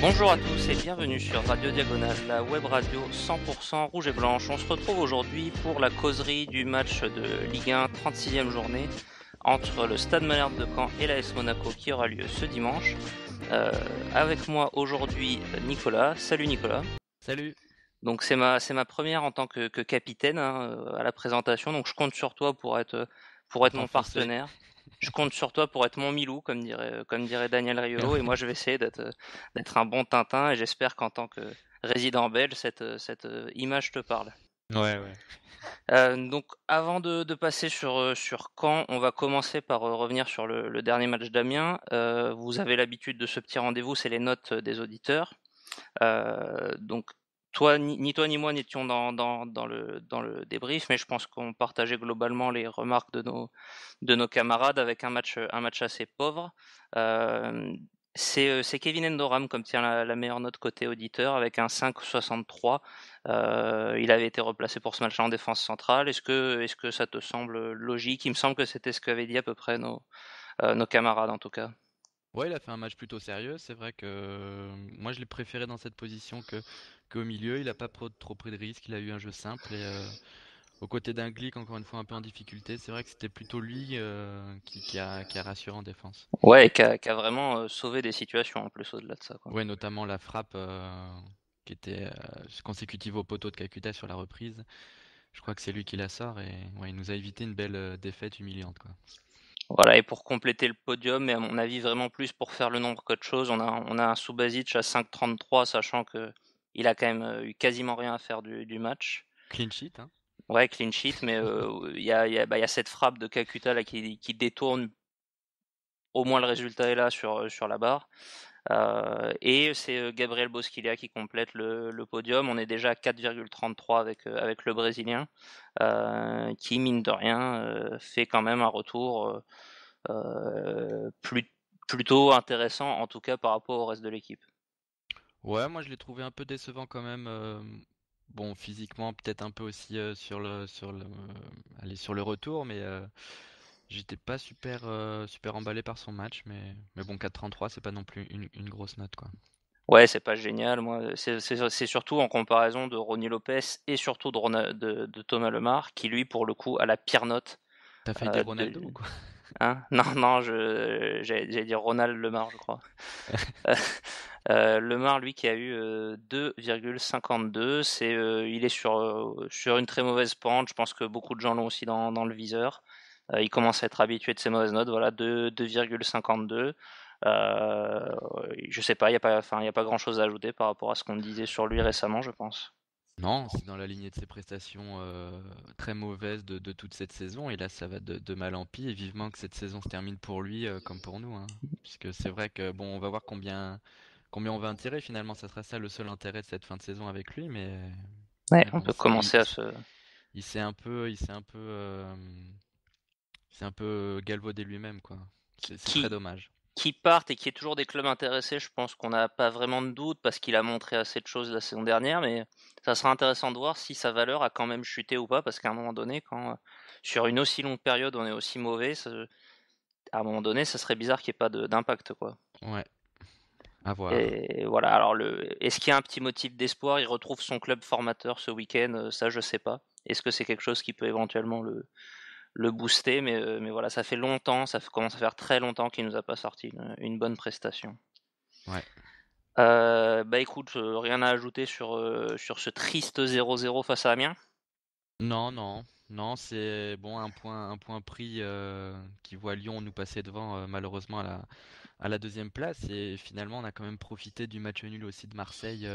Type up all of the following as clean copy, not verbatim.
Bonjour à tous et bienvenue sur Radio Diagonale, la web radio 100% rouge et blanche. On se retrouve aujourd'hui pour la causerie du match de Ligue 1 36e journée entre le Stade Malherbe de Caen et l'AS Monaco qui aura lieu ce dimanche. Avec moi aujourd'hui Nicolas. Salut Nicolas. Salut. Donc c'est ma première en tant que capitaine à la présentation, donc je compte sur toi pour être mon Enfant français. partenaire. Je compte sur toi pour être mon Milou, comme dirait Daniel Riolo, et moi je vais essayer d'être un bon Tintin, et j'espère qu'en tant que résident belge, cette image te parle. Ouais. Donc avant de passer sur Caen, on va commencer par revenir sur le dernier match d'Amiens. Vous avez l'habitude de ce petit rendez-vous, c'est les notes des auditeurs. Donc ni toi ni moi n'étions dans le débrief, mais je pense qu'on partageait globalement les remarques de nos camarades avec un match assez pauvre. C'est Kevin Endoram comme tient la meilleure note côté auditeur avec un 5,63. Il avait été replacé pour ce match en défense centrale. Est-ce que ça te semble logique? Il me semble que c'était ce qu'avaient dit à peu près nos camarades en tout cas. Ouais, il a fait un match plutôt sérieux. C'est vrai que moi je l'ai préféré dans cette position qu'au milieu. Il a pas trop pris de risques. Il a eu un jeu simple et aux côtés d'un Glick encore une fois un peu en difficulté. C'est vrai que c'était plutôt lui qui a rassuré en défense. Ouais, et qui a vraiment sauvé des situations en plus au-delà de ça, quoi. Ouais, notamment la frappe qui était consécutive au poteau de Kakuta sur la reprise. Je crois que c'est lui qui la sort et ouais, il nous a évité une belle défaite humiliante quoi. Voilà, et pour compléter le podium, mais à mon avis vraiment plus pour faire le nombre qu'autre chose, on a un Subasic à 5,33, sachant que il a quand même eu quasiment rien à faire du match. Clean sheet, hein. Ouais, clean sheet, mais il y a cette frappe de Kakuta là qui détourne, au moins le résultat est là sur la barre. Et c'est Gabriel Bosquilha qui complète le podium. On est déjà à 4,33 avec le Brésilien, qui mine de rien fait quand même un retour plutôt intéressant, en tout cas par rapport au reste de l'équipe. Ouais, moi je l'ai trouvé un peu décevant quand même. Bon, physiquement peut-être un peu aussi sur le retour, mais j'étais pas super emballé par son match, mais bon 4,33 c'est pas non plus une grosse note quoi. Ouais, c'est pas génial. Moi, c'est surtout en comparaison de Ronny Lopez et surtout de Thomas Lemar, qui lui, pour le coup, a la pire note. T'as failli dire De, Ronaldo ou quoi? hein? Non, non, j'allais dire Ronald Lemar, je crois. Lemar, lui, qui a eu 2,52, il est sur une très mauvaise pente. Je pense que beaucoup de gens l'ont aussi dans le viseur. Il commence à être habitué de ces mauvaises notes. Voilà, 2,52. Euh, je sais pas, il y a pas grand-chose à ajouter par rapport à ce qu'on disait sur lui récemment, je pense. Non, c'est dans la lignée de ses prestations très mauvaises de toute cette saison, et là ça va de mal en pis, et vivement que cette saison se termine pour lui comme pour nous, hein. Puisque c'est vrai que bon, on va voir combien on va en tirer finalement, ça sera ça le seul intérêt de cette fin de saison avec lui, Ouais, mais on bon, peut commencer à se il s'est un peu galvaudé lui-même quoi. C'est très qui dommage. qui partent et qu'il y ait toujours des clubs intéressés, je pense qu'on n'a pas vraiment de doute parce qu'il a montré assez de choses la saison dernière, mais ça sera intéressant de voir si sa valeur a quand même chuté ou pas, parce qu'à un moment donné, quand sur une aussi longue période on est aussi mauvais, à un moment donné, ça serait bizarre qu'il n'y ait pas d'impact, quoi. Ouais, à voir. Et voilà, alors est-ce qu'il y a un petit motif d'espoir? Il retrouve son club formateur ce week-end, ça je sais pas. Est-ce que c'est quelque chose qui peut éventuellement le booster? Mais voilà, ça fait longtemps, commence à faire très longtemps qu'il nous a pas sorti une bonne prestation. Ouais. Bah écoute, rien à ajouter sur ce triste 0-0 face à Amiens. Non, c'est bon un point pris qui voit Lyon nous passer devant malheureusement à la deuxième place, et finalement on a quand même profité du match nul aussi de Marseille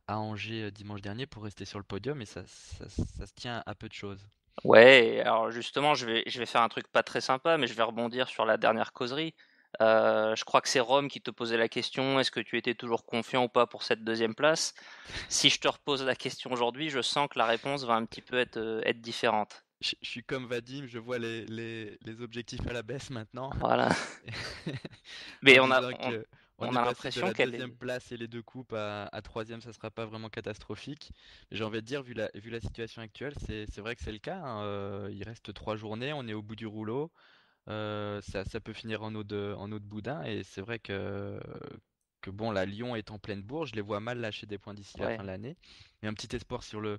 à Angers dimanche dernier pour rester sur le podium, et ça se tient à peu de choses. Ouais, et alors justement, je vais faire un truc pas très sympa, mais je vais rebondir sur la dernière causerie. Je crois que c'est Rome qui te posait la question, est-ce que tu étais toujours confiant ou pas pour cette deuxième place? Si je te repose la question aujourd'hui, je sens que la réponse va un petit peu être différente. Je suis comme Vadim, je vois les objectifs à la baisse maintenant. Voilà. En Mais disant que on on est a passé de l'impression la qu'elle deuxième est. place et les deux coupes à troisième, ça sera pas vraiment catastrophique. Mais j'ai envie de dire, vu la situation actuelle, c'est vrai que c'est le cas, hein. Il reste 3 journées, on est au bout du rouleau. Ça peut finir en eau de boudin, et c'est vrai que que bon, la Lyon est en pleine bourre, je les vois mal lâcher des points d'ici la fin Ouais. de l'année. Il y a un petit espoir sur le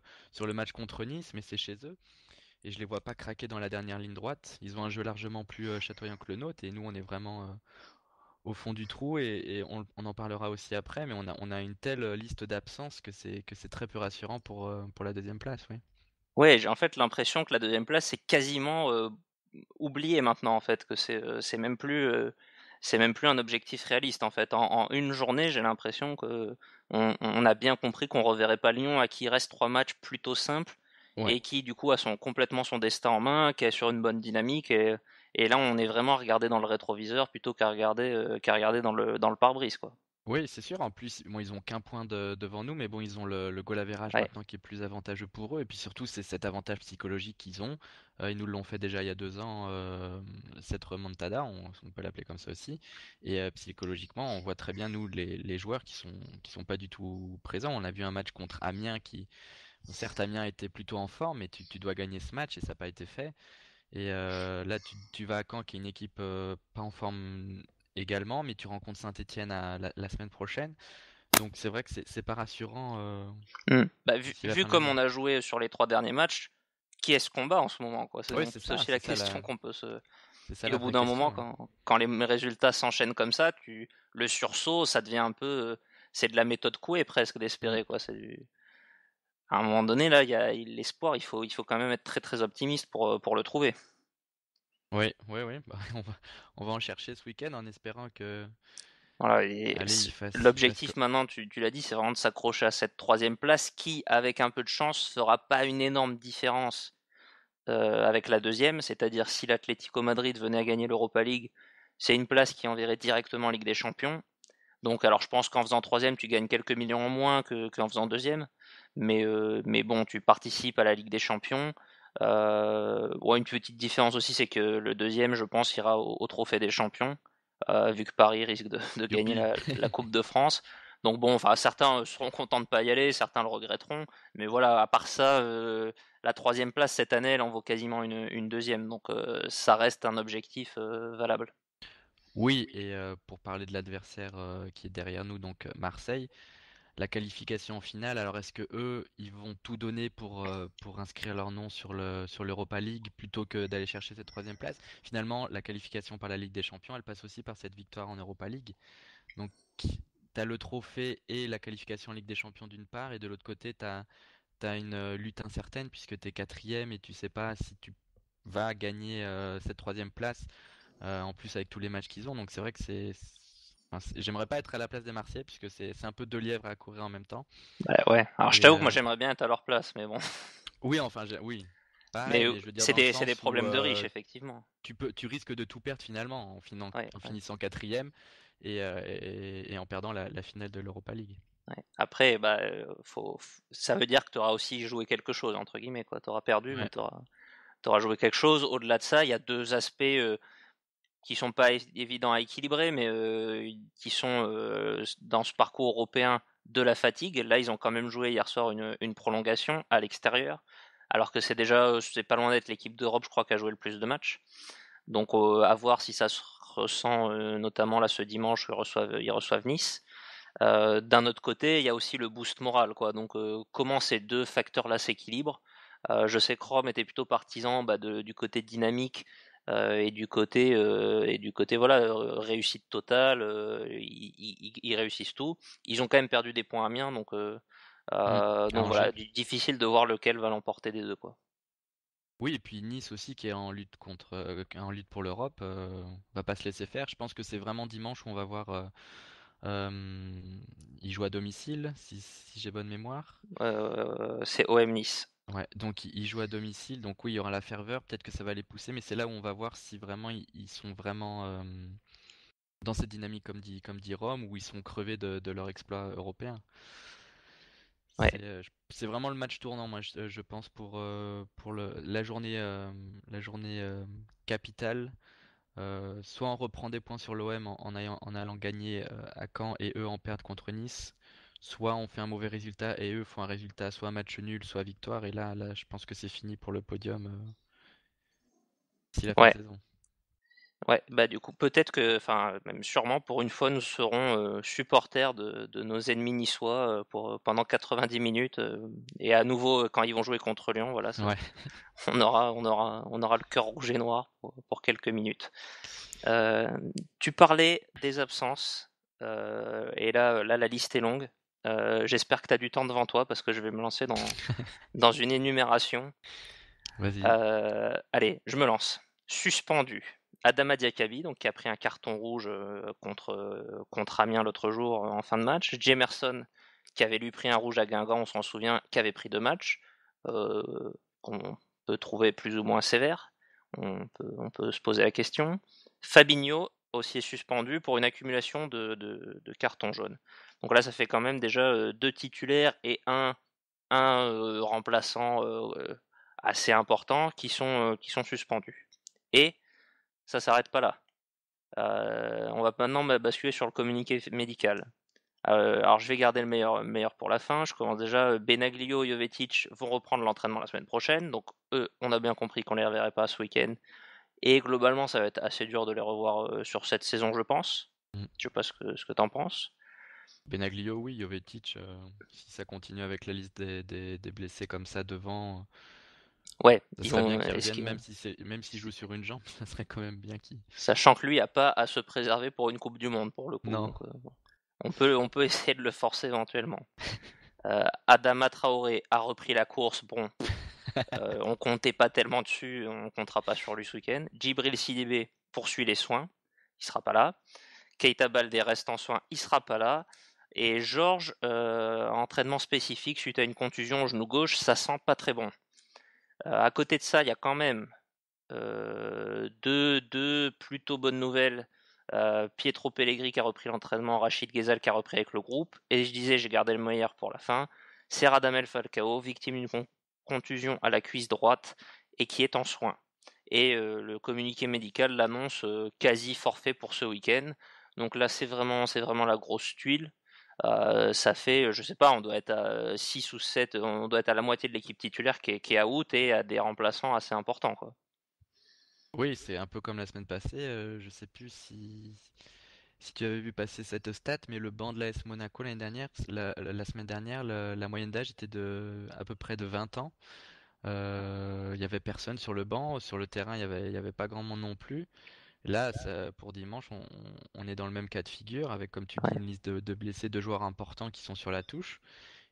match contre Nice, mais c'est chez eux. Et je les vois pas craquer dans la dernière ligne droite. Ils ont un jeu largement plus chatoyant que le nôtre, et nous, on est vraiment au fond du trou, et on en parlera aussi après, mais on a une telle liste d'absences que c'est très peu rassurant pour la deuxième place, oui. Ouais, j'ai en fait l'impression que la deuxième place c'est quasiment oublié maintenant en fait, que c'est même plus un objectif réaliste en fait. En une journée, j'ai l'impression que on a bien compris qu'on reverrait pas Lyon, à qui il reste 3 matchs plutôt simples Ouais. et qui du coup a complètement son destin en main, qui est sur une bonne dynamique et là on est vraiment à regarder dans le rétroviseur plutôt qu'à regarder dans le pare-brise quoi. Oui, c'est sûr. En plus, bon, ils ont qu'un point devant nous, mais bon, ils ont le goal average Ouais. maintenant qui est plus avantageux pour eux. Et puis surtout, c'est cet avantage psychologique qu'ils ont. Ils nous l'ont fait déjà il y a 2 ans, cette remontada, on peut l'appeler comme ça aussi. Et psychologiquement, on voit très bien, nous, les joueurs qui sont pas du tout présents. On a vu un match contre Amiens qui, bon, certes, Amiens était plutôt en forme, mais tu dois gagner ce match et ça n'a pas été fait. Et là, tu vas à Caen, qui est une équipe pas en forme également, mais tu rencontres Saint-Étienne la semaine prochaine. Donc c'est vrai que c'est pas rassurant Bah, d'ici la vu fin de comme l'année. on a joué sur les 3 derniers matchs, qui est-ce qu'on bat en ce moment, quoi? Oui, C'est aussi la question qu'on peut se. c'est ça Et la au bout vraie d'un moment, question, hein. quand les résultats s'enchaînent comme ça, le sursaut, ça devient un peu, c'est de la méthode Coué presque Mm. d'espérer, quoi. À un moment donné, là, il y a l'espoir, il faut quand même être très très optimiste pour le trouver. Oui, oui, oui. Bah, on va en chercher ce week-end en espérant que, Voilà, allez, il fasse l'objectif maintenant, tu l'as dit, c'est vraiment de s'accrocher à cette troisième place qui, avec un peu de chance, fera pas une énorme différence avec la deuxième, c'est-à-dire si l'Atlético Madrid venait à gagner l'Europa League, c'est une place qui enverrait directement en Ligue des Champions. Donc, alors je pense qu'en faisant troisième, tu gagnes quelques millions en moins qu'en faisant deuxième, mais bon, tu participes à la Ligue des Champions. Ouais, une petite différence aussi, c'est que le deuxième, je pense, ira au Trophée des Champions, vu que Paris risque de gagner youpi. la Coupe de France. Donc bon, enfin certains seront contents de pas y aller, certains le regretteront, mais voilà, à part ça, la troisième place cette année, elle en vaut quasiment une deuxième, donc ça reste un objectif valable. Oui, et pour parler de l'adversaire qui est derrière nous, donc Marseille, la qualification en finale, alors est-ce que eux, ils vont tout donner pour inscrire leur nom sur l'Europa League plutôt que d'aller chercher cette troisième place? Finalement, la qualification par la Ligue des Champions, elle passe aussi par cette victoire en Europa League. Donc, tu as le trophée et la qualification en Ligue des Champions d'une part, et de l'autre côté, tu as une lutte incertaine puisque tu es quatrième et tu sais pas si tu vas gagner cette troisième place, en plus avec tous les matchs qu'ils ont. Donc c'est vrai que enfin, j'aimerais pas être à la place des Marseillais puisque c'est un peu deux lièvres à courir en même temps. Bah ouais, alors je Et t'avoue que moi j'aimerais bien être à leur place, mais bon. oui, enfin, oui, Mais pareil, mais je veux dire dans le c'est des sens où problèmes de riches, effectivement. tu risques de tout perdre finalement Ouais, en ouais, finissant quatrième et en perdant la finale de l'Europa League. ouais. Après, bah, ça veut dire que tu auras aussi joué quelque chose, entre guillemets, quoi. Tu auras perdu, mais Ouais. tu auras joué quelque chose. Au-delà de ça, il y a deux aspects qui sont pas évidents à équilibrer, mais qui sont dans ce parcours européen de la fatigue. Là, ils ont quand même joué hier soir une prolongation à l'extérieur, alors que c'est pas loin d'être l'équipe d'Europe, je crois, qui a joué le plus de matchs. Donc à voir si ça se ressent notamment là ce dimanche, ils reçoivent Nice. D'un autre côté, il y a aussi le boost moral, quoi. Donc comment ces deux facteurs-là s'équilibrent. Je sais que Rome était plutôt partisan bah, du côté dynamique et du côté voilà réussite totale. Ils réussissent tout. ils ont quand même perdu des points à Amiens, Mm. donc Angers. voilà, difficile de voir lequel va l'emporter des deux, quoi. Oui, et puis Nice aussi qui est en lutte pour l'Europe, va pas se laisser faire. Je pense que c'est vraiment dimanche où on va voir. Ils jouent à domicile, si j'ai bonne mémoire. C'est OM Nice. Ouais, donc ils jouent à domicile, donc oui, il y aura la ferveur. Peut-être que ça va les pousser, mais c'est là où on va voir si vraiment ils sont vraiment dans cette dynamique comme dit Rome, ou ils sont crevés de leur exploit européen. Ouais. C'est vraiment le match tournant, moi, je pense, pour la journée capitale. Soit on reprend des points sur l'OM en allant gagner à Caen et eux en perdre contre Nice, soit on fait un mauvais résultat et eux font un résultat soit match nul, soit victoire. Et là, je pense que c'est fini pour le podium d'ici la fin de Ouais. saison. Ouais, bah, du coup, peut-être que enfin, même sûrement pour une fois, nous serons, supporters de nos ennemis niçois, pendant 90 minutes, et à nouveau, quand ils vont jouer contre Lyon, voilà, ça Ouais. on aura le cœur rouge et noir pour quelques minutes. Tu parlais des absences, et là la liste est longue. J'espère que tu as du temps devant toi parce que je vais me lancer dans une énumération. Vas-y. Allez, je me lance. Suspendu. Adama Diakabi, donc qui a pris un carton rouge contre Amiens l'autre jour en fin de match. Jemerson, qui avait lui pris un rouge à Guingamp, on s'en souvient, qui avait pris 2 matchs, euh, qu'on peut trouver plus ou moins sévère. On peut se poser la question. Fabinho aussi est suspendu pour une accumulation de cartons jaunes. Donc là, ça fait quand même déjà 2 titulaires et un remplaçant assez important qui sont suspendus. Et ça s'arrête pas là. On va maintenant basculer sur le communiqué médical. Alors je vais garder le meilleur pour la fin. Je commence déjà. Benaglio et Jovetic vont reprendre l'entraînement la semaine prochaine. Donc eux, on a bien compris qu'on les reverrait pas ce week-end. Et globalement, ça va être assez dur de les revoir sur cette saison, je pense. Mm. Je sais pas ce que t'en penses. Benaglio, oui, Jovetic, si ça continue avec la liste des blessés comme ça devant, Ouais, ça ils serait vont. bien qu'il Est-ce revienne, qu'ils vont. même s'il joue sur une jambe, ça serait quand même bien qu'il. Sachant que lui a pas à se préserver pour une Coupe du Monde pour le coup. Non. Donc bon. On peut essayer de le forcer éventuellement. Adama Traoré a repris la course. Bon, on comptait pas tellement dessus, on comptera pas sur lui ce week-end. Djibril Sidibé poursuit les soins, il sera pas là. Keita Baldé reste en soins, il sera pas là. Et Georges, entraînement spécifique suite à une contusion au genou gauche, ça sent pas très bon. À côté de ça, il y a quand même deux plutôt bonnes nouvelles. Pietro Pellegrini qui a repris l'entraînement, Rachid Ghezal qui a repris avec le groupe. Et je disais, j'ai gardé le meilleur pour la fin. C'est Radamel Falcao, victime d'une contusion à la cuisse droite et qui est en soins. Et le communiqué médical l'annonce quasi forfait pour ce week-end. Donc là, c'est vraiment la grosse tuile. Ça fait, je sais pas, on doit être à 6 ou 7, on doit être à la moitié de l'équipe titulaire qui est out et à des remplaçants assez importants, quoi. Oui, c'est un peu comme la semaine passée. Je sais plus si tu avais vu passer cette stat, mais le banc de l'AS Monaco l'année dernière, la semaine dernière, la moyenne d'âge était de à peu près de 20 ans. Il y avait personne sur le banc, sur le terrain, il y avait pas grand monde non plus. Là, pour dimanche, on est dans le même cas de figure, avec, comme tu dis, Ouais. une liste de blessés, de joueurs importants qui sont sur la touche.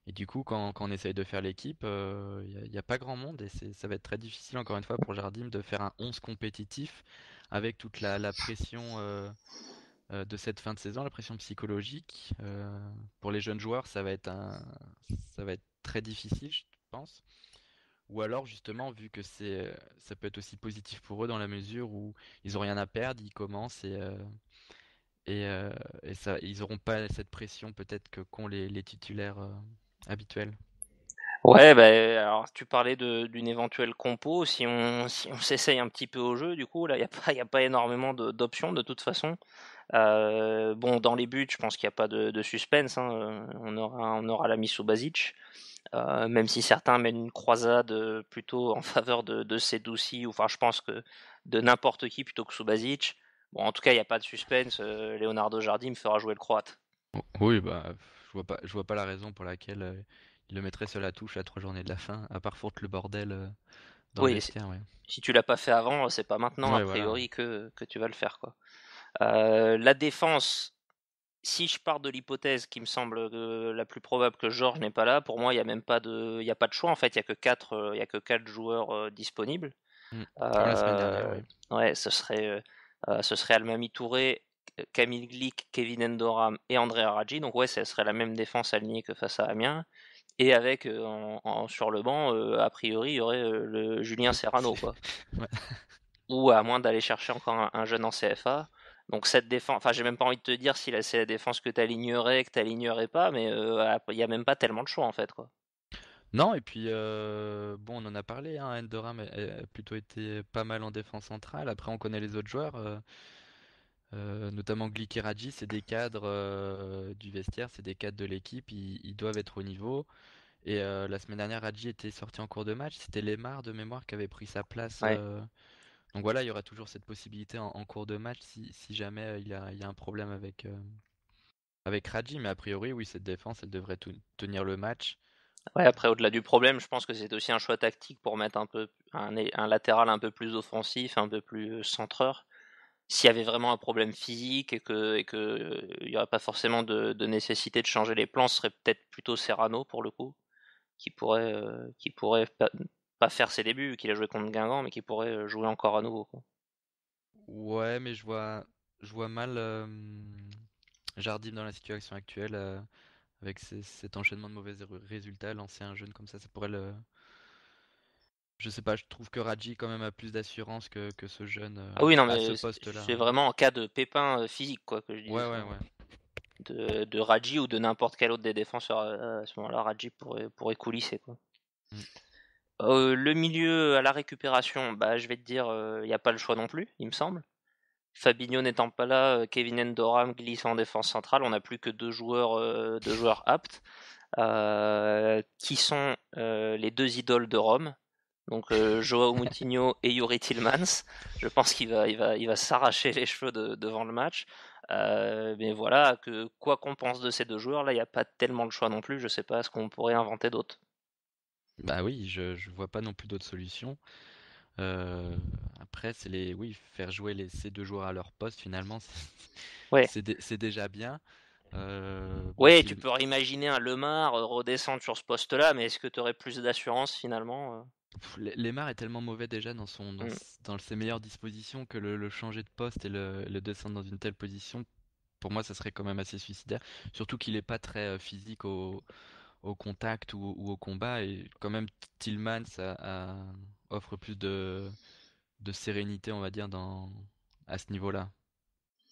Et du coup, quand on essaye de faire l'équipe, il y a pas grand monde et ça va être très difficile, encore une fois, pour Jardim de faire un 11 compétitif avec toute la pression de cette fin de saison, la pression psychologique. Pour les jeunes joueurs, ça va être très difficile, je pense. Ou alors, justement, vu que ça peut être aussi positif pour eux dans la mesure où ils ont rien à perdre, ils commencent et, euh, et ça, ils auront pas cette pression peut-être que qu'ont les titulaires habituels. Ouais, bah, alors tu parlais d'une éventuelle compo. Si on s'essaye un petit peu au jeu, du coup, là, il y a pas énormément d'options de toute façon. Bon, dans les buts, je pense qu'il n'y a pas de suspense, hein. On aura la mise sous Basic. Même si certains mènent une croisade plutôt en faveur de Sedussi, ou enfin, je pense que de n'importe qui plutôt que Subasic. Bon, en tout cas, il n'y a pas de suspense. Leonardo Jardim fera jouer le Croate. Oui, bah, je vois pas la raison pour laquelle il le mettrait sur la touche à 3 journées de la fin, à part foutre le bordel dans le Oui, vestiaire, ouais. si tu l'as pas fait avant, c'est pas maintenant, a Ouais, voilà. priori, que tu vas le faire, quoi. La défense, si je pars de l'hypothèse qui me semble la plus probable que Georges n'est pas là, pour moi, il y a pas de choix. En fait, il y a que quatre joueurs disponibles. Mm. Comme la semaine dernière, Euh, oui. ouais, ce serait Almami Touré, Camille Glick, Kevin Endoram et André Aradji. Donc ouais, ce serait la même défense alignée que face à Amiens. Et avec sur le banc, a priori, il y aurait le Julien Serrano, quoi. Ouais. Ou à moins d'aller chercher encore un jeune en CFA. Donc cette défense, enfin j'ai même pas envie de te dire si c'est la défense que tu alignerais, que tu alignerais pas, mais il y a même pas tellement de choix en fait, quoi. Non, et puis, bon, on en a parlé, hein, Endoram a plutôt été pas mal en défense centrale. Après, on connaît les autres joueurs, notamment Glick et Radji, c'est des cadres du vestiaire, c'est des cadres de l'équipe, ils doivent être au niveau. Et la semaine dernière, Radji était sorti en cours de match. C'était Lemar de mémoire qui avait pris sa place Ouais. Donc voilà, il y aura toujours cette possibilité en cours de match si jamais il y a un problème avec Raji. Mais a priori, oui, cette défense, elle devrait tenir le match. Ouais, après, au-delà du problème, je pense que c'est aussi un choix tactique pour mettre un peu un latéral un peu plus offensif, un peu plus centreur. S'il y avait vraiment un problème physique et que il y aurait pas forcément de nécessité de changer les plans, ce serait peut-être plutôt Serrano pour le coup, qui pourrait pas faire ses débuts, qu'il a joué contre Guingamp, mais qui pourrait jouer encore à nouveau, quoi. Ouais, mais je vois mal Jardim dans la situation actuelle, avec cet enchaînement de mauvais résultats, lancer un jeune comme ça pourrait le. Je sais pas, je trouve que Raji quand même a plus d'assurance que ce jeune Ah oui, non, à ce mais poste-là. c'est vraiment en cas de pépin physique, quoi, que je disais Ouais, ouais, ça. ouais. De Raji ou de n'importe quel autre des défenseurs. À ce moment-là, Raji pourrait coulisser, quoi. Mm. Le milieu à la récupération, bah, je vais te dire, il n'y a pas le choix non plus, il me semble. Fabinho n'étant pas là, Kevin Endoram glisse en défense centrale. On n'a plus que deux joueurs aptes, qui sont les deux idoles de Rome. Donc Joao Moutinho et Yuri Tillmans. Je pense qu'il va s'arracher les cheveux devant le match. Mais voilà, quoi qu'on pense de ces deux joueurs, là, il n'y a pas tellement de choix non plus. Je sais pas ce qu'on pourrait inventer d'autre. Bah oui, je vois pas non plus d'autres solutions. Euh, Après, oui, faire jouer ces deux joueurs à leur poste, finalement, c'est Ouais. c'est déjà bien. Bon, Ouais, tu peux réimaginer un Lemar redescendre sur ce poste-là, mais est-ce que tu aurais plus d'assurance finalement? Lemar est tellement mauvais déjà Hmm. dans ses meilleures dispositions que le changer de poste et le descendre dans une telle position, pour moi, ça serait quand même assez suicidaire. Surtout qu'il est pas très physique au contact ou au combat. Et quand même, Tillman, offre plus de sérénité, on va dire, à ce niveau-là.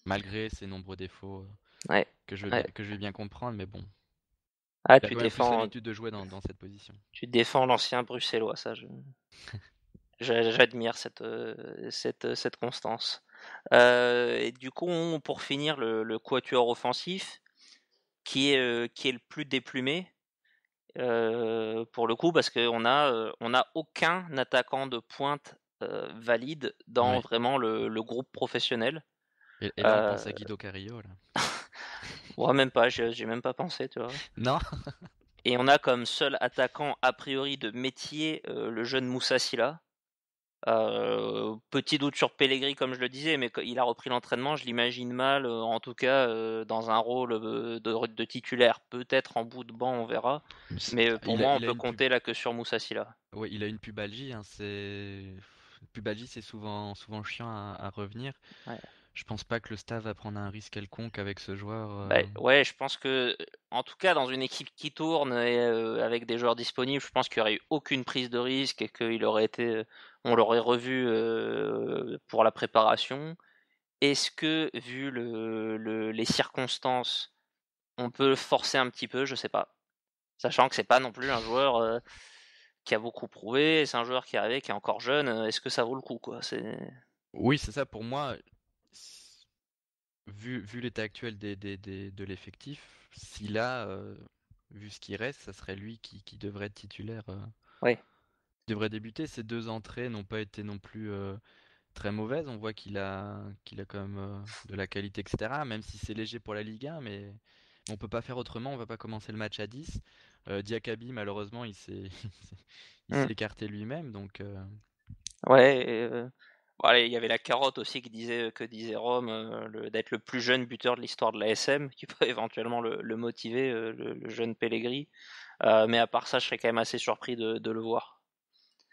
Malgré ses nombreux défauts Ouais, ouais. que je vais bien comprendre, mais bon. Ah, Il a tu quand même plus défends, l'habitude de jouer dans cette position. tu défends l'ancien bruxellois, ça, j'admire cette constance. Et du coup, pour finir, le quatuor offensif, qui est le plus déplumé, pour le coup, parce qu'on a aucun attaquant de pointe valide dans Ouais. vraiment le groupe professionnel. Et là, on Euh, pense à Guido Carillo, là. Moi, même pas, j'ai même pas pensé, tu vois. Non? Et on a comme seul attaquant a priori de métier le jeune Moussa Sylla. Petit doute sur Pellegrini, comme je le disais, mais il a repris l'entraînement, je l'imagine mal, en tout cas dans un rôle de titulaire, peut-être en bout de banc, on verra. Mais pour moi, on Il a peut une pub. compter là que sur Moussa Sylla. Ouais, il a une pubalgie, hein, pubalgie, c'est souvent chiant à revenir. Ouais. Je pense pas que le staff va prendre un risque quelconque avec ce joueur. Bah, ouais, je pense que, en tout cas, dans une équipe qui tourne et avec des joueurs disponibles, je pense qu'il n'y aurait eu aucune prise de risque et on l'aurait revu pour la préparation. Est-ce que, vu les circonstances, on peut le forcer un petit peu? Je sais pas. Sachant que c'est pas non plus un joueur qui a beaucoup prouvé, c'est un joueur qui est arrivé, qui est encore jeune. Est-ce que ça vaut le coup, quoi? Oui, c'est ça pour moi. Vu l'état actuel de l'effectif, s'il a, vu ce qui reste, ça serait lui qui devrait être titulaire, Ouais. devrait débuter. Ses deux entrées n'ont pas été non plus très mauvaises. On voit qu'il a quand même de la qualité, etc. Même si c'est léger pour la Ligue 1, mais on peut pas faire autrement. On va pas commencer le match à 10. Diakabi, malheureusement, il Hmm. s'est écarté lui-même, donc Ouais. Bon, allez, il y avait la carotte aussi que disait Rome, d'être le plus jeune buteur de l'histoire de la SM, qui peut éventuellement le motiver, le jeune Pellegrini. Mais à part ça, je serais quand même assez surpris de le voir.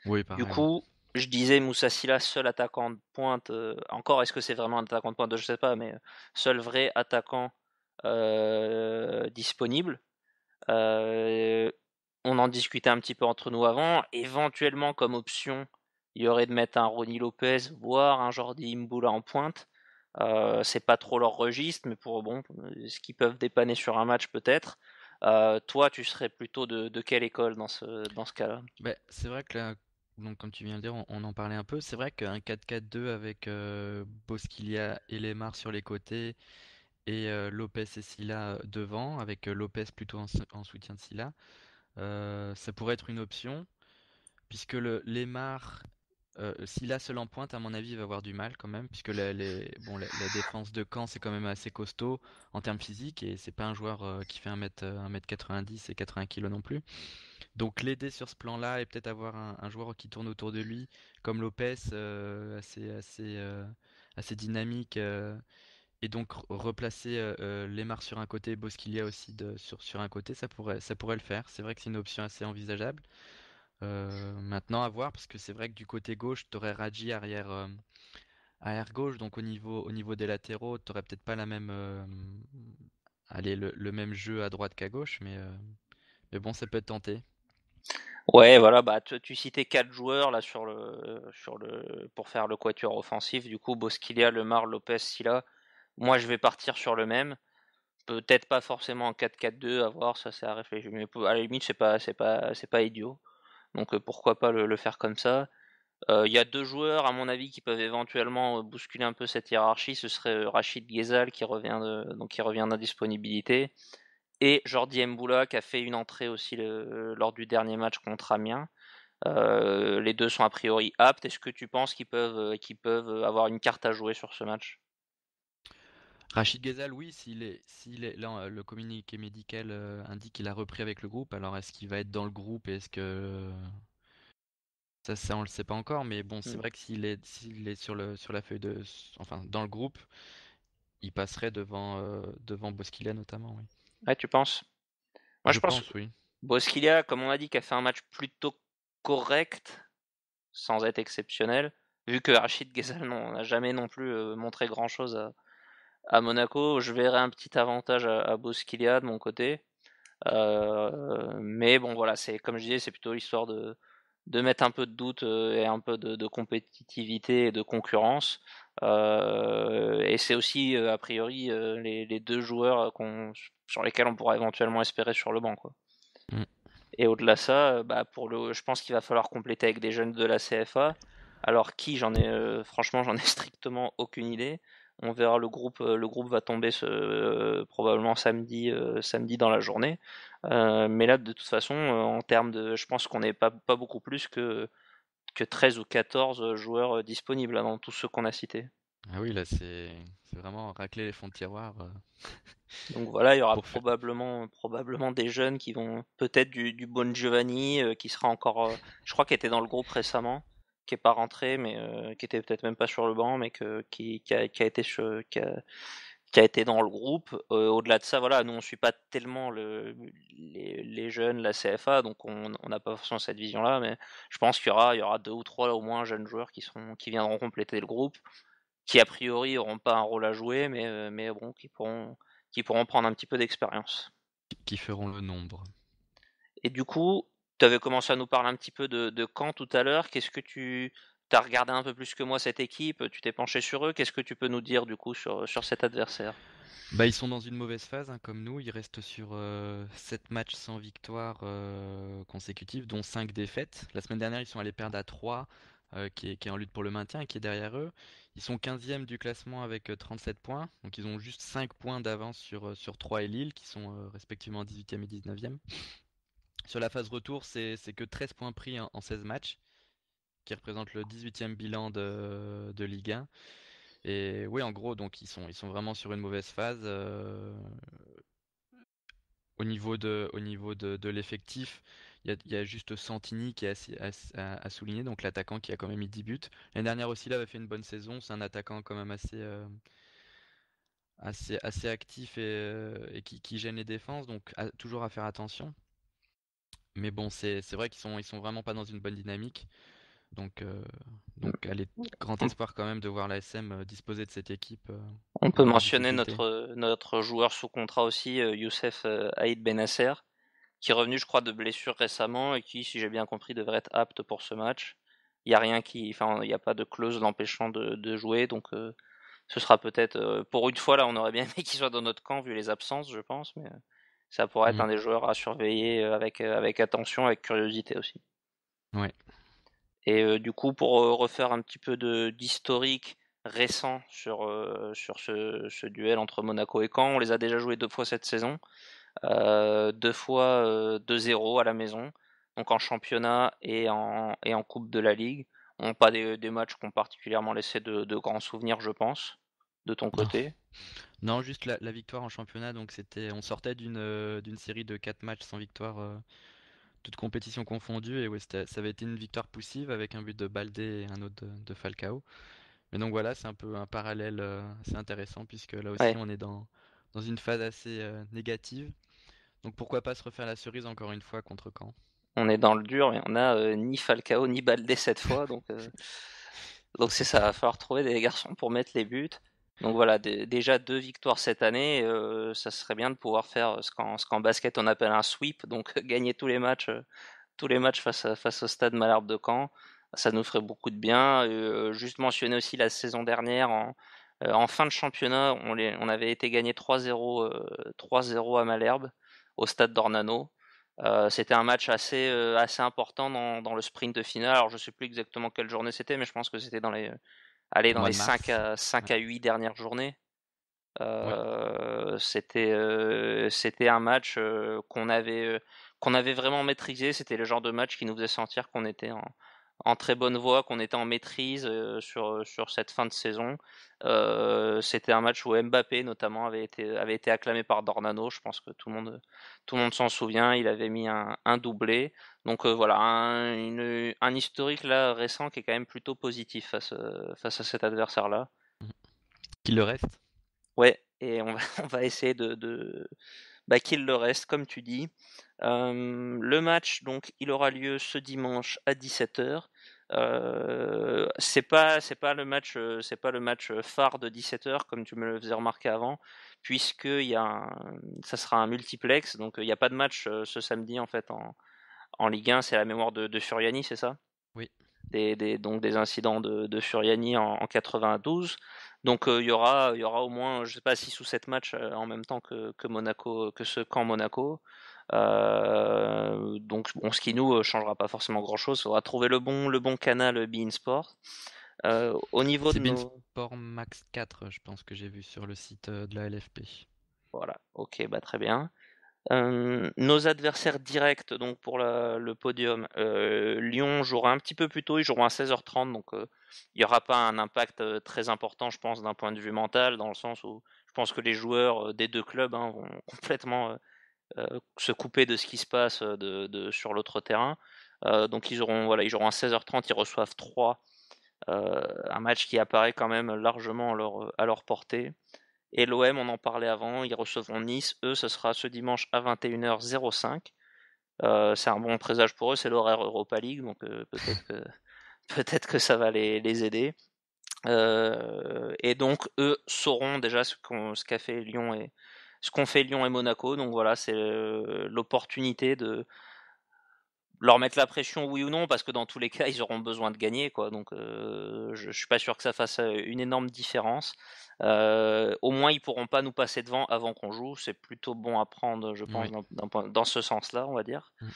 oui, Du pareil. coup, je disais Moussa Sylla, seul attaquant de pointe. Encore, est-ce que c'est vraiment un attaquant de pointe? Je sais pas, mais seul vrai attaquant disponible. Euh, on en discutait un petit peu entre nous avant. Éventuellement, comme option, il y aurait de mettre un Ronny Lopez, voire un Jordi Mboula en pointe. C'est pas trop leur registre, mais pour bon, ce qu'ils peuvent dépanner sur un match peut-être. Toi, tu serais plutôt de quelle école dans ce cas-là? Ben, c'est vrai que là, donc comme tu viens de le dire, on en parlait un peu. C'est vrai qu'un 4-4-2 avec Bosquilla et Lemar sur les côtés et Lopez et Silla devant, avec Lopez plutôt en soutien de Silla, ça pourrait être une option, puisque le Lemar S'il a seul en pointe, à mon avis, il va avoir du mal quand même, puisque la défense de Caen, c'est quand même assez costaud en termes physiques, et c'est pas un joueur qui fait 1m 90 et 80 kilos non plus. Donc l'aider sur ce plan-là et peut-être avoir un joueur qui tourne autour de lui, comme Lopez, assez dynamique, et donc replacer Lemar sur un côté, Bosquilla aussi sur un côté, ça pourrait le faire. C'est vrai que c'est une option assez envisageable. Maintenant à voir, parce que c'est vrai que du côté gauche, tu aurais Radji arrière gauche, donc au niveau des latéraux, tu peut-être pas la même, allez, le même jeu à droite qu'à gauche, mais bon, ça peut être tenté. Ouais, voilà, bah tu citais quatre joueurs là pour faire le quatuor offensif. Du coup, Bosquilla, Lemar, Lopez, Silla. Moi, je vais partir sur le même. Peut-être pas forcément en 4-4-2, à voir, ça c'est à réfléchir. Mais à la limite, c'est pas idiot. Donc pourquoi pas le faire comme ça. Il y a deux joueurs, à mon avis, qui peuvent éventuellement bousculer un peu cette hiérarchie. Ce serait Rachid Ghezal qui revient d'indisponibilité, et Jordi Mboula qui a fait une entrée aussi lors du dernier match contre Amiens. Les deux sont a priori aptes. Est-ce que tu penses qu'ils peuvent avoir une carte à jouer sur ce match? Rachid Ghezal, oui, s'il est là, le communiqué médical indique qu'il a repris avec le groupe. Alors est-ce qu'il va être dans le groupe? Est-ce que ça on le sait pas encore, mais bon, c'est Hmm. vrai que s'il est sur la feuille enfin dans le groupe, il passerait devant Bosquilla notamment, oui. Ouais, tu penses? Moi, Je je pense. pense, oui. Bosquilla, comme on a dit, qui a fait un match plutôt correct, sans être exceptionnel, vu que Rachid Ghezal n'a jamais non plus montré grand-chose à Monaco. Je verrais un petit avantage à Bosquilla de mon côté. Mais bon, voilà, c'est comme je disais, c'est plutôt l'histoire de mettre un peu de doute et un peu de compétitivité et de concurrence. Et c'est aussi, a priori, les deux joueurs sur lesquels on pourra éventuellement espérer sur le banc, quoi. Mm. Et au-delà de ça, bah je pense qu'il va falloir compléter avec des jeunes de la CFA. Alors qui, franchement, j'en ai strictement aucune idée. On verra le groupe va tomber probablement samedi dans la journée. Mais là, de toute façon, en termes je pense qu'on n'est pas beaucoup plus que 13 ou 14 joueurs disponibles là, dans tous ceux qu'on a cités. Ah oui, là c'est vraiment racler les fonds de tiroir Donc voilà, il y aura pour faire. probablement des jeunes qui vont peut-être du Bon Giovanni qui sera encore, je crois qu'il était dans le groupe récemment, qui est pas rentré, mais qui était peut-être même pas sur le banc, mais qui a été dans le groupe. Au-delà de ça, voilà, nous on suit pas tellement les jeunes, la CFA, donc on n'a pas forcément cette vision-là, mais je pense qu'il y aura deux ou trois au moins jeunes joueurs qui viendront compléter le groupe, qui a priori auront pas un rôle à jouer, mais bon, qui pourront prendre un petit peu d'expérience. Qui feront le nombre. Et du coup, tu avais commencé à nous parler un petit peu de Caen tout à l'heure. Qu'est-ce que tu as regardé un peu plus que moi cette équipe? Tu t'es penché sur eux. Qu'est-ce que tu peux nous dire du coup sur cet adversaire? Bah, ils sont dans une mauvaise phase, hein, comme nous. Ils restent sur 7 matchs sans victoire consécutive, dont 5 défaites. La semaine dernière, ils sont allés perdre à 3, qui est en lutte pour le maintien et qui est derrière eux. Ils sont 15e du classement avec 37 points. Donc ils ont juste 5 points d'avance sur 3 et Lille, qui sont respectivement 18e et 19e. Sur la phase retour, c'est que 13 points pris en 16 matchs, qui représente le 18e bilan de Ligue 1. Et oui, en gros, donc ils sont vraiment sur une mauvaise phase. Au niveau de l'effectif, il y a juste Santini qui est à souligner, donc l'attaquant qui a quand même mis 10 buts. L'année dernière aussi, il avait fait une bonne saison. C'est un attaquant quand même assez actif et qui gêne les défenses, donc toujours à faire attention. Mais bon, c'est vrai qu'ils sont vraiment pas dans une bonne dynamique. Donc allez, grand On, espoir quand même de voir la SM disposer de cette équipe on en peut grande mentionner difficulté. notre joueur sous contrat aussi, Youssef Aïd Benasser, qui est revenu, je crois, de blessure récemment et qui, si j'ai bien compris, devrait être apte pour ce match. Il y a rien enfin, il n'y a pas de clause l'empêchant de jouer, donc ce sera peut-être, pour une fois là, on aurait bien aimé qu'il soit dans notre camp vu les absences, je pense, mais ça pourrait être Mm. un des joueurs à surveiller avec attention, avec curiosité aussi. Ouais. Et du coup, pour refaire un petit peu d'historique récent sur ce duel entre Monaco et Caen, on les a déjà joués deux fois cette saison. Deux fois 2-0 à la maison, donc en championnat et en Coupe de la Ligue. ont pas des matchs qui ont particulièrement laissé de grands souvenirs, je pense, de ton Non. côté. Non, juste la victoire en championnat, donc on sortait d'une série de 4 matchs sans victoire, toutes compétitions confondues, et ouais, ça avait été une victoire poussive avec un but de Baldé et un autre de Falcao. Mais donc voilà, c'est un peu un parallèle assez intéressant, puisque là aussi Ouais, on est dans une phase assez négative. Donc pourquoi pas se refaire la cerise encore une fois contre Caen? on est dans le dur et on a ni Falcao ni Baldé cette fois, donc c'est ça, va falloir trouver des garçons pour mettre les buts. Donc voilà, déjà 2 victoires cette année, ça serait bien de pouvoir faire ce qu'en basket on appelle un sweep, donc gagner tous les matchs face au Stade Malherbe de Caen. Ça nous ferait beaucoup de bien. Juste mentionner aussi la saison dernière en fin de championnat, on avait été gagné 3-0 à Malherbe au Stade d'Ornano. C'était un match assez important dans le sprint de finale. Alors je sais plus exactement quelle journée c'était, mais je pense que c'était Au dans mois les de 5 mars. à, Ouais. 5 à 8 dernières journées. Ouais. C'était un match qu'on avait vraiment maîtrisé. C'était le genre de match qui nous faisait sentir qu'on était en très bonne voie, qu'on était en maîtrise sur cette fin de saison. C'était un match où Mbappé notamment avait été acclamé par Dornano. Je pense que tout le monde s'en souvient. Il avait mis un doublé. Donc voilà, un historique là récent qui est quand même plutôt positif face à cet adversaire-là. Mhm. Qu'il le reste. Ouais, et on va essayer bah, qu'il le reste, comme tu dis. Le match, donc, il aura lieu ce dimanche à 17h. C'est pas le match phare de 17h, comme tu me le faisais remarquer avant, puisque ça sera un multiplex, donc il n'y a pas de match ce samedi, en fait, en Ligue 1. C'est la mémoire de Furiani, c'est ça? Oui. Donc des incidents de Furiani en 92. Donc il y aura au moins, je sais pas, 6 ou 7 matchs en même temps que Monaco, que ce camp Monaco. Donc bon, ce qui nous changera pas forcément grand-chose. Il faudra trouver le bon canal beIN Sport. Au niveau de C'est nos, Beansport Max 4, je pense que j'ai vu sur le site de la LFP. voilà, ok, bah très bien. Nos adversaires directs donc pour le podium, Lyon jouera un petit peu plus tôt, ils joueront à 16h30, donc il n'y aura pas un impact très important, je pense, d'un point de vue mental, dans le sens où je pense que les joueurs des deux clubs hein, vont complètement se couper de ce qui se passe sur l'autre terrain. Donc ils joueront à 16h30, ils reçoivent 3, un match qui apparaît quand même largement à leur portée. Et l'OM, on en parlait avant, ils recevront Nice. Eux, ce sera ce dimanche à 21h05. C'est un bon présage pour eux, c'est l'horaire Europa League, donc peut-être que ça va les aider. Et donc eux sauront déjà ce qu'a fait Lyon et ce qu'ont fait Lyon et Monaco. Donc voilà, c'est l'opportunité de leur mettre la pression, oui ou non, parce que dans tous les cas, ils auront besoin de gagner, quoi. Donc, je suis pas sûr que ça fasse une énorme différence. Au moins, ils pourront pas nous passer devant avant qu'on joue. C'est plutôt bon à prendre, je pense, Oui. dans ce sens-là, on va dire. Mm.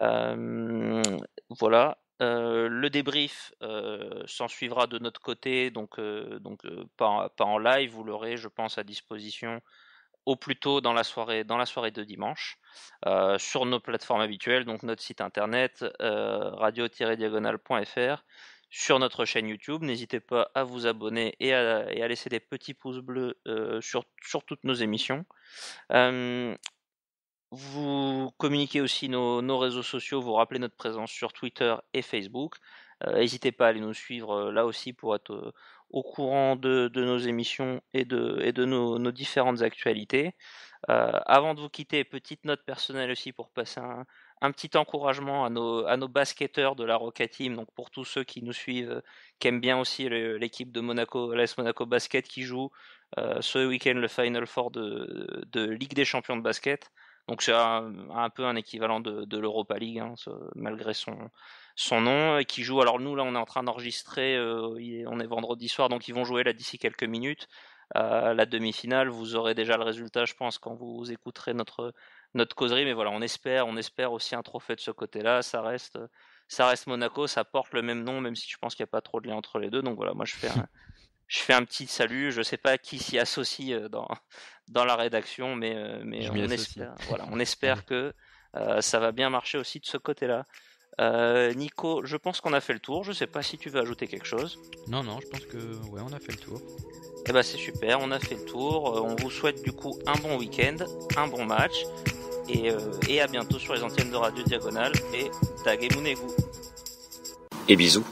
Euh, voilà. Le débrief s'en suivra de notre côté, pas en live. Vous l'aurez, je pense, à disposition au plus tôt dans la soirée de dimanche, sur nos plateformes habituelles, donc notre site internet radio-diagonale.fr, sur notre chaîne YouTube. N'hésitez pas à vous abonner et à laisser des petits pouces bleus sur toutes nos émissions. Euh, Vous communiquez aussi nos réseaux sociaux, vous rappelez notre présence sur Twitter et Facebook. N'hésitez pas à aller nous suivre là aussi pour être au courant de nos émissions et de nos différentes actualités. Avant de vous quitter, petite note personnelle aussi pour passer un petit encouragement à nos basketteurs de la Roca Team, donc pour tous ceux qui nous suivent, qui aiment bien aussi l'équipe de Monaco, l'AS Monaco Basket qui joue ce week-end le Final Four de Ligue des Champions de basket. Donc c'est un peu un équivalent de l'Europa League, hein, malgré son nom, et qui joue. Alors nous là on est en train d'enregistrer, on est vendredi soir, donc ils vont jouer là d'ici quelques minutes la demi-finale. Vous aurez déjà le résultat, je pense, quand vous écouterez notre causerie. Mais voilà, on espère aussi un trophée de ce côté-là. Ça reste Monaco, ça porte le même nom, même si je pense qu'il n'y a pas trop de lien entre les deux. Donc voilà, moi je fais un petit salut. Je sais pas qui s'y associe dans la rédaction, mais Je m'y on associe. espère, voilà, on espère Allez. que ça va bien marcher aussi de ce côté-là. Nico, je pense qu'on a fait le tour. Je sais pas si tu veux ajouter quelque chose. Non, je pense que ouais, on a fait le tour. Eh ben c'est super, on a fait le tour. On vous souhaite du coup un bon week-end, un bon match, et à bientôt sur les antennes de Radio Diagonale et Dagemunegu. Et bisous.